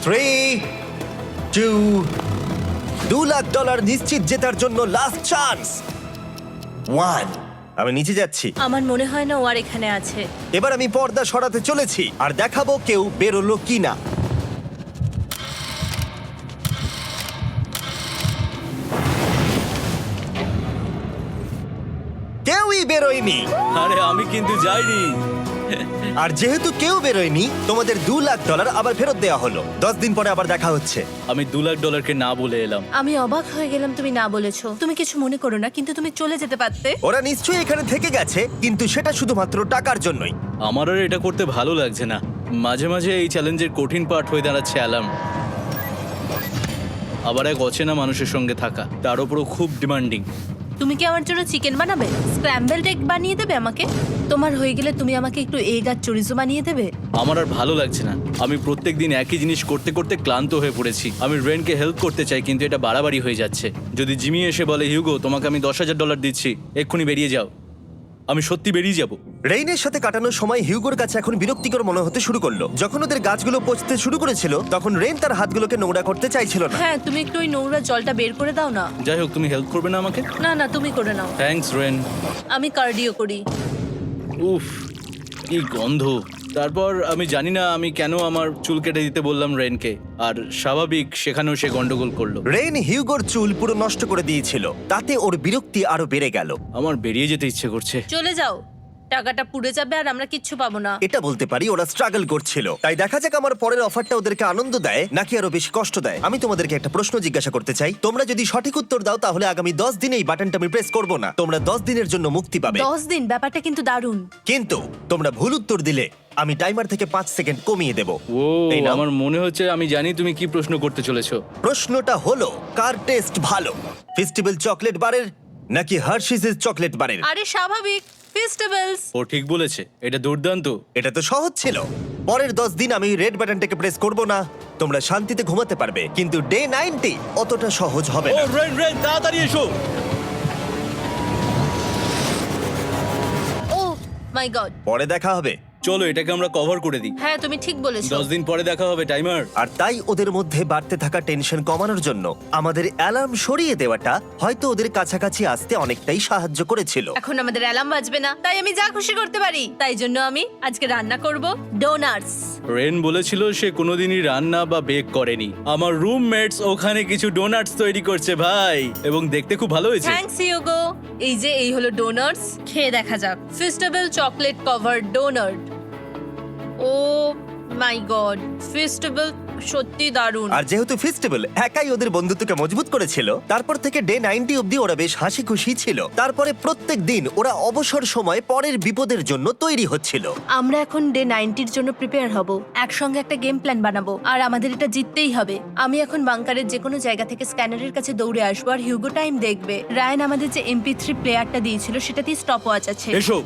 3 2 $2 লাখ নিশ্চিত জেতার জন্য লাস্ট চান্স। 1। আমি নিচে যাচ্ছি। আমার মনে হয় না ও আর এখানে আছে। এবার আমি পর্দা সরাতে চলেছি আর দেখাবো কেউ বেরোলো কিনা। কেউই বেরোয়নি। আরে আমি কিন্তু যাইনি। আর যেহেতু কেউ বেরোয়নি, তোমাদের $2 লাখ আবার ফেরত দেওয়া হলো। 10 দিন পরে আবার দেখা হচ্ছে। আমি $2 লাখ না বলে এলাম। আমি অবাক হয়ে গেলাম তুমি না বলেছো। তুমি কিছু মনে করো না, কিন্তু তুমি চলে যেতে পারতে। ওরা নিশ্চয়ই এখানে থেকে গেছে, কিন্তু সেটা শুধুমাত্র টাকার জন্যই। আমার আর এটা করতে ভালো লাগছে না। মাঝে মাঝে এই চ্যালেঞ্জের কঠিন পার্ট হয়ে দাঁড়াচ্ছে অ্যালার্ম। আবার এক অচেনা মানুষের সঙ্গে থাকা, তার উপরও খুব ডিমান্ডিং। তুমি কি আমার জন্য চিকেন বানাবে? স্ক্র্যাম্বলড এগ বানিয়ে দেবে আমাকে? তোমার হয়ে গেলে তুমি আমাকে একটু এগ আর চরিজো বানিয়ে দেবে? আমার আর ভালো লাগছে না। আমি প্রত্যেকদিন একই জিনিস করতে করতে ক্লান্ত হয়ে পড়েছি। আমি রেনকে হেল্প করতে চাই, কিন্তু এটা বাড়াবাড়ি হয়ে যাচ্ছে। যদি জিমি এসে বলে, হিউগো তোমাকে আমি $10,000 দিচ্ছি, এক্ষুনি বেরিয়ে যাও, আমি সত্যি বেরিয়ে যাব। রেইনের সাথে কাটানোর সময় হিউগোর কাছে এখন বিরক্তিকর মনে হতে শুরু করলো। যখন ওদের গাছগুলো পচতে শুরু করেছিল, তখন রেইন তার হাতগুলোকে নোংরা করতে চাইছিল না। হ্যাঁ, তুমি একটু ওই নোংরা জলটা বের করে দাও না। যাই হোক, তুমি হেল্প করবে না আমাকে? না না, তুমি করে নাও। Thanks Ren. আমি কার্ডিও করি। উফ, কি গন্ধ। তারপর আমি জানি না আমি কেন আমার চুল কেটে দিতে বললাম রেনকে, আর স্বাভাবিক সেখানেও সে গন্ডগোল করলো। রেইন হিউগোর চুল পুরো নষ্ট করে দিয়েছিল, তাতে ওর বিরক্তি আরো বেড়ে গেল। আমার বেরিয়ে যেতে ইচ্ছে করছে। চলে যাও, টাকাটা পুড়ে যাবে আর আমরা কিচ্ছু পাবো না। এটা বলতে পারি ওরা স্ট্রাগল করছিল। তাই দেখা যাক আমার পরের অফারটা ওদেরকে আনন্দ দেয় নাকি আরো বেশি কষ্ট দেয়। আমি তোমাদেরকে একটা প্রশ্ন জিজ্ঞাসা করতে চাই। তোমরা যদি সঠিক উত্তর দাও তাহলে আগামী 10 দিনে এই বাটনটা আমি প্রেস করব না। তোমরা 10 দিনের জন্য মুক্তি পাবে। 10 দিন, ব্যাপারটা কিন্তু দারুণ। কিন্তু তোমরা ভুল উত্তর দিলে আমি টাইমার থেকে 5 সেকেন্ড কমিয়ে দেব। ও এই নাও। আমার মনে হচ্ছে আমি জানি তুমি কি প্রশ্ন করতে চলেছো। প্রশ্নটা হলো কার টেস্ট ভালো, ফেস্টিভ্যাল চকলেট বারের নাকি হার্শিসের চকলেট বারের? আরে স্বাভাবিক, ফেস্টিভ্যালস। ও ঠিক বলেছে, এটা দুর্দান্ত। এটা তো সহজ ছিল। পরের 10 দিন আমি রেড বাটনটাকে প্রেস করব না, তোমরা শান্তিতে ঘুমাতে পারবে। কিন্তু ডে 90 অতটা সহজ হবে ও না। রেন রেন তাড়াতাড়ি এসো। ও মাই গড। পরে দেখা হবে। চলো এটাকে আমরা কভার করে দিই। হ্যাঁ তুমি ঠিক বলেছো। 10 দিন পরে দেখা হবে টাইমার। আর তাই ওদের মধ্যে বাড়তে থাকা টেনশন কমানোর জন্য আমাদের অ্যালার্ম সরিয়ে দেওয়াটা হয়তো ওদের কাছাকাছি আসতে অনেকটাই সাহায্য করেছিল। এখন আমাদের অ্যালার্ম বাজবে না, তাই আমি যা খুশি করতে পারি। তাই জন্য আমি আজকে রান্না করব ডোনাটস। রেন বলেছিল সে কোনোদিনই রান্না বা বেক করেনি। আমার রুমমেটস ওখানে কিছু ডোনাটস তৈরি করছে ভাই, এবং দেখতে খুব ভালো হয়েছে। থ্যাঙ্কস ইয়োগো। এই হলো ডোনাটস, খেয়ে দেখা যাক। Festival chocolate cover donut. Oh my god, festival সত্যি দারুণ। আর যেহেতু ফেস্টিভ্যাল একাই ওদের বন্ধুত্বকে মজবুত করেছিল, তারপর থেকে ডে 90 অব্দি ওরা বেশ হাসি খুশি ছিল। তারপরে প্রত্যেক দিন ওরা অবসর সময় পরের বিপদের জন্য তৈরি হচ্ছিল। আমরা এখন ডে 90-র জন্য প্রিপেয়ার হব। একসঙ্গে একটা গেম প্ল্যান বানাবো, আর আমাদের এটা জিততেই হবে। আমি এখন বাংকারের যে কোনো জায়গা থেকে স্ক্যানারের কাছে দৌড়ে আসবো, আর হিউগো টাইম দেখবে। রায়ান আমাদের যে MP3 প্লেয়ারটা দিয়েছিল সেটাতেই স্টপ ওয়াচ আছে। এসো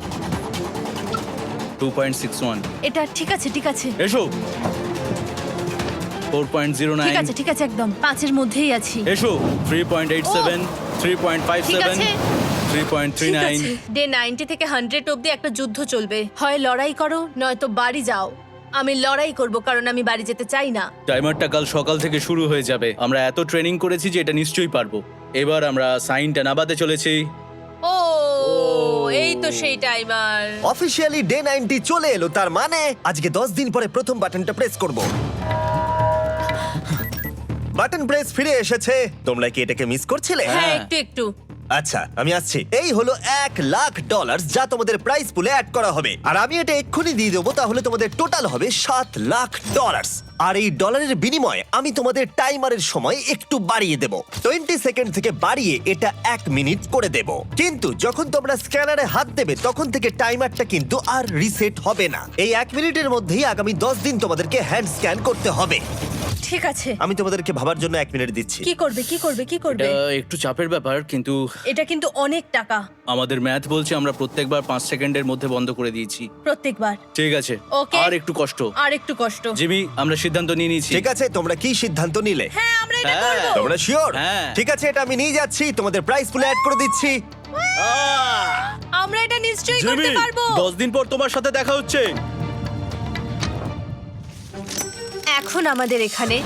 2.61। এটা ঠিক আছে, ঠিক আছে, এসো 4.09। ঠিক আছে, ঠিক আছে, একদম 5-এর মধ্যেই আছি। এসো 3.87, ঠিক 3.57, আছে, ঠিক 3.39। আছে। ডে 90 থেকে 100 অব্দি একটা যুদ্ধ চলবে। হয় লড়াই করো, নয়তো বাড়ি যাও। আমি লড়াই করব, কারণ আমি বাড়ি যেতে চাই না। টাইমারটা কাল সকাল থেকে শুরু হয়ে যাবে। আমরা এত ট্রেনিং করেছি যে এটা নিশ্চয়ই পারবো। এবার আমরা সাইনটা নাবাতে চলেছি। ও এই তো সেই টাইমার। অফিসিয়ালি ডে 90 চলে এলো, তার মানে আজকে 10 দিন পরে প্রথম বাটনটা প্রেস করব। বাটন প্রেস ফিরে এসেছে। তোমরা কি এটাকে মিস করছিলে? হ্যাঁ, একটু একটু। আচ্ছা আমি আসছি। এই হলো $1,00,000 যা তোমাদের প্রাইস পুলে অ্যাড করা হবে, আর আমি এটা এক্ষুনি দিয়ে দেবো। তাহলে তোমাদের টোটাল হবে $7,00,000। আর এই ডলারের বিনিময়ে আমি তোমাদের টাইমারের সময় একটু বাড়িয়ে দেব। 20 সেকেন্ড থেকে বাড়িয়ে এটা 1 মিনিট করে দেব। কিন্তু যখন তোমরা স্ক্যানারে হাত দেবে তখন থেকে টাইমারটা কিন্তু আর রিসেট হবে না। এই 1 মিনিটের মধ্যেই আগামী 10 দিন তোমাদেরকে হ্যান্ড স্ক্যান করতে হবে। ঠিক আছে। আমি তোমাদেরকে ভাবার জন্য 1 মিনিট দিচ্ছি। কি করবে, কি করবে, কি করবে? এটা একটু চাপের ব্যাপার, কিন্তু এটা কিন্তু অনেক টাকা। আমাদের ম্যাথ বলছে আমরা প্রত্যেকবার 5 সেকেন্ডের মধ্যে বন্ধ করে দিয়েছি। প্রত্যেকবার। ঠিক আছে, Okay. আর একটু কষ্ট। আর একটু কষ্ট। জিমি, আমরা সিদ্ধান্ত নিয়ে নিয়েছি। ঠিক আছে, তোমরা কি সিদ্ধান্ত নিলে? হ্যাঁ, আমরা এটা হ্যাঁ। করব। তোমরা শিওর? হ্যাঁ। ঠিক আছে, এটা আমি নিয়ে যাচ্ছি, তোমাদের প্রাইস পুলে অ্যাড করে দিচ্ছি। আমরা এটা নিশ্চয়ই জিমি, করতে পারবো। 10 দিন পর তোমার সাথে দেখা হচ্ছে। এখন আমাদের এখানে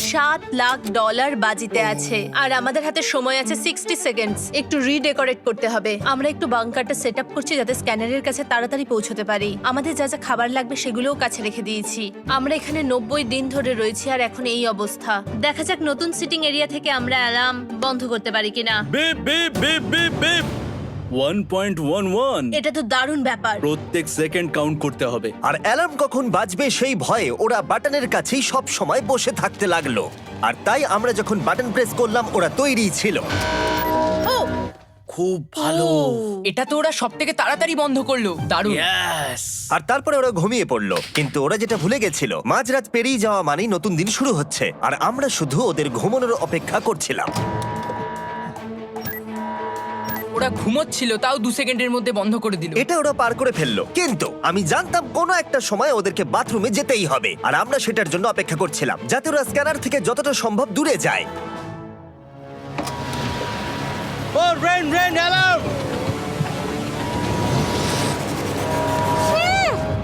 $7,00,000 বাজিতে আছে, আর আমাদের হাতে সময় আছে 60 সেকেন্ডস। একটু রিডেকোরেট করতে হবে। আমরা একটু বাংকারটা সেট আপ করছি যাতে স্ক্যানারের কাছে তাড়াতাড়ি পৌঁছতে পারি। আমাদের যা যা খাবার লাগবে সেগুলোও কাছে রেখে দিয়েছি। আমরা এখানে 90 দিন ধরে রয়েছি, আর এখন এই অবস্থা। দেখা যাক নতুন সিটিং এরিয়া থেকে আমরা অ্যালার্ম বন্ধ করতে পারি কিনা। Beep beep beep beep beep 1.11। এটা তো দারুণ ব্যাপার। প্রত্যেক সেকেন্ড কাউন্ট করতে হবে। আর অ্যালার্ম কখন বাজবে সেই ভয়ে ওরা বাটনের কাছেই সব সময় বসে থাকতে লাগলো। আর তাই আমরা যখন বাটন প্রেস করলাম ওরা তৈরি ছিল। ও খুব ভালো। এটা তো ওরা সবথেকে তাড়াতাড়ি বন্ধ করলো। দারুণ। ইয়েস। আর তারপরে ওরা ঘুমিয়ে পড়লো। কিন্তু ওরা যেটা ভুলে গেছিল, মাঝরাত পেরিয়ে যাওয়া মানেই নতুন দিন শুরু হচ্ছে, আর আমরা শুধু ওদের ঘুমানোর অপেক্ষা করছিলাম। ওরা ঘুমোচ্ছিল, তাও 2 সেকেন্ডের মধ্যে বন্ধ করে দিল। এটা ওরা পার করে ফেললো, কিন্তু আমি জানতাম কোনো একটা সময় ওদেরকে বাথরুমে যেতেই হবে, আর আমরা সেটার জন্য অপেক্ষা করছিলাম যাতে ওরা স্ক্যানার থেকে যতটা সম্ভব দূরে যায়। ও রেন রেন অ্যালার্ম।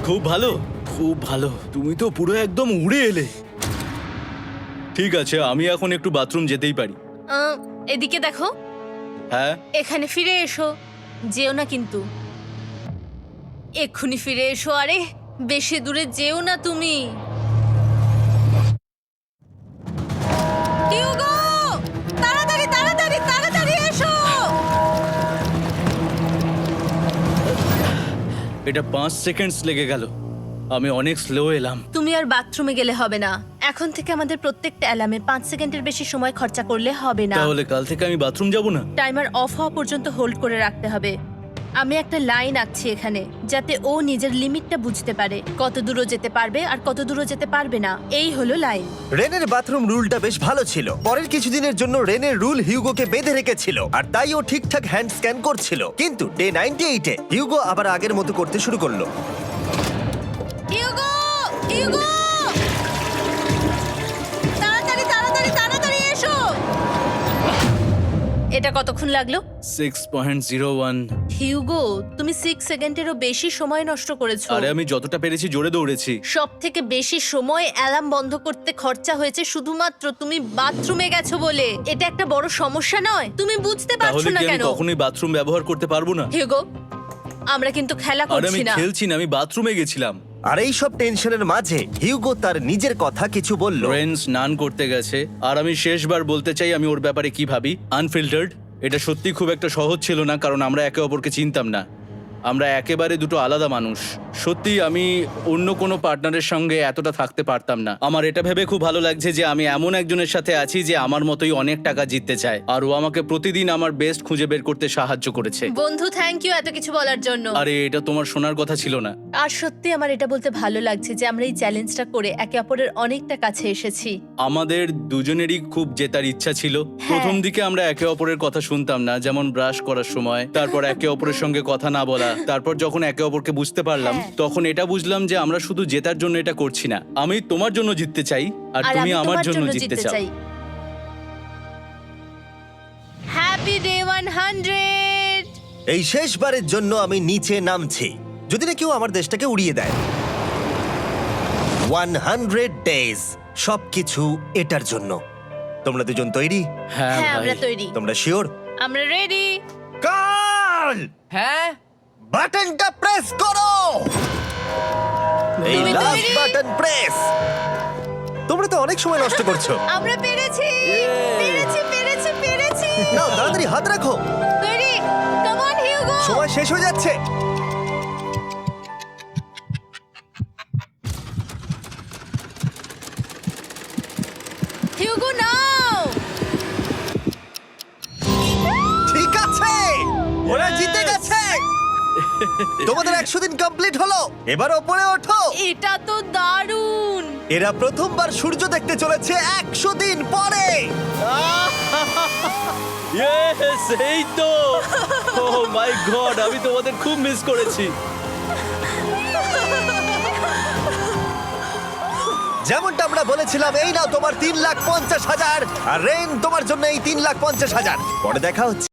খুব ভালো, খুব ভালো। তুমি তো পুরো একদম উড়ে এলে। ঠিক আছে, আমি এখন একটু বাথরুম যেতেই পারি। এদিকে দেখো, হ্যাঁ, এখানে ফিরে এসো। যেও না কিন্তু, এক্ষুনি ফিরে এসো। আরে বেশি দূরে যেও না তুমি। হিউগো, তাড়াতাড়ি তাড়াতাড়ি তাড়াতাড়ি এসো। এটা 5 সেকেন্ডস লেগে গেল। আমি অনেক স্লো এলাম। তুমি আর বাথরুমে গেলে হবে না। এখন থেকে আমাদের প্রত্যেকটা অ্যালার্মে 5 সেকেন্ডের বেশি সময় খরচা করলে হবে না। তাহলে কাল থেকে আমি বাথরুম যাব না। টাইমার অফ হওয়া পর্যন্ত হোল্ড করে রাখতে হবে। আমি একটা লাইন আঁকছি এখানে যাতে ও নিজের লিমিটটা বুঝতে পারে, কত দূরও যেতে পারবে আর কত দূরও যেতে পারবে না। এই হলো লাইন। রেনের বাথরুম রুলটা বেশ ভালো ছিল। পরের কিছুদিনের জন্য রেনের রুল হিউগোকে বেঁধে রেখেছিল, আর তাই ও ঠিকঠাক হ্যান্ড স্ক্যান করছিল। কিন্তু ডে 98-এ হিউগো আবার আগের মতো করতে শুরু করলো। হিউগো, হিউগো, তাড়াতাড়ি তাড়াতাড়ি তাড়াতাড়ি এসো। এটা কতক্ষণ লাগলো? 6.01। হিউগো, তুমি 6 সেকেন্ডেরও বেশি সময় নষ্ট করেছো। আরে আমি যতটা পেরেছি জোরে দৌড়েছি। সব থেকে বেশি সময় অ্যালার্ম বন্ধ করতে খরচা হয়েছে শুধুমাত্র তুমি বাথরুমে গেছো বলে। এটা একটা বড় সমস্যা নয়? তুমি বুঝতে পারছো তাহলে না কি আমি কেন? কখনোই বাথরুম ব্যবহার করতে পারবো না? হিউগো, আমরা কিন্তু খেলা আরে আমি করছি না। খেলছি না, আমি বাথরুমে গেছিলাম। আর এই সব টেনশনের মাঝে হিউগো তার নিজের কথা কিছু বলল। রেন স্নান করতে গেছে, আর আমি শেষবার বলতে চাই আমি ওর ব্যাপারে কি ভাবি। আনফিল্টার্ড, এটা সত্যি খুব একটা সহজ ছিল না, কারণ আমরা একে অপরকে চিনতাম না। আমরা একেবারে দুটো আলাদা মানুষ। সত্যি আমি অন্য কোনো পার্টনারের সঙ্গে এতটা থাকতে পারতাম না। আমার এটা ভেবে খুব ভালো লাগছে যে আমি এমন একজনের সাথে আছি যে আমার মতোই অনেক টাকা জিততে চায়, আর ও আমাকে প্রতিদিন আমার বেস্ট খুঁজে বের করতে সাহায্য করেছে। বন্ধু, থ্যাংক ইউ এত কিছু বলার জন্য। আরে এটা তোমার শোনার কথা ছিল না। আর সত্যি আমার এটা বলতে ভালো লাগছে যে আমরা এই চ্যালেঞ্জটা করে একে অপরের অনেকটা কাছে এসেছি। আমাদের দুজনেরই খুব জেতার ইচ্ছা ছিল। প্রথম দিকে আমরা একে অপরের কথা শুনতাম না, যেমন ব্রাশ করার সময়, তারপর একে অপরের সঙ্গে কথা না বলা। তারপর যখন একে অপরকে বুঝতে পারলাম, তখন এটা বুঝলাম যে আমরা শুধু জেতার জন্য এটা করছি না। আমি তোমার জন্য জিততে চাই, আর আর তুমি আমি আমার তোমার জন্য জন্য জিততে জিততে চাও। চাই। Happy day 100। এই শেষবারের জন্য আমি নিচে নামছি, যদি না কেউ আমার দেশটাকে উড়িয়ে দেয়। 100 ডেজ, সবকিছু এটার জন্য। তোমরা দুজন তৈরি? হ্যাঁ হ্যাঁ, ভাই। আমরা তৈরি। তোমরা শিওর? আমরা রেডি। কাল হ্যাঁ, বাটনটা প্রেস করো। এই তুমি লাস্ট তৈরি? Button press. তোমরা তো অনেক সময় নষ্ট করছো। আমরা পেরেছি, পেরেছি, পেরেছি, পেরেছি। নাও তাড়াতাড়ি হাত রাখো, তৈরি? Come on Hugo. সময় শেষ হয়ে যাচ্ছে। হিউগো নাও। ঠিক আছে, ওরা জিতে গেছে। তোমাদের 100 দিন কমপ্লিট হলো, এবার ওপরে ওঠো। এটা তো দারুণ। এরা প্রথমবার সূর্য দেখতে চলেছে 100 দিন পরে। Yes, এই তো। Oh my God, আমি তোমাদের খুব মিস করেছি। যেমনটা আমরা বলেছিলাম, এই নাও তোমার 3,50,000, আর রেন তোমার জন্য এই 3,50,000। পরে দেখা হচ্ছে।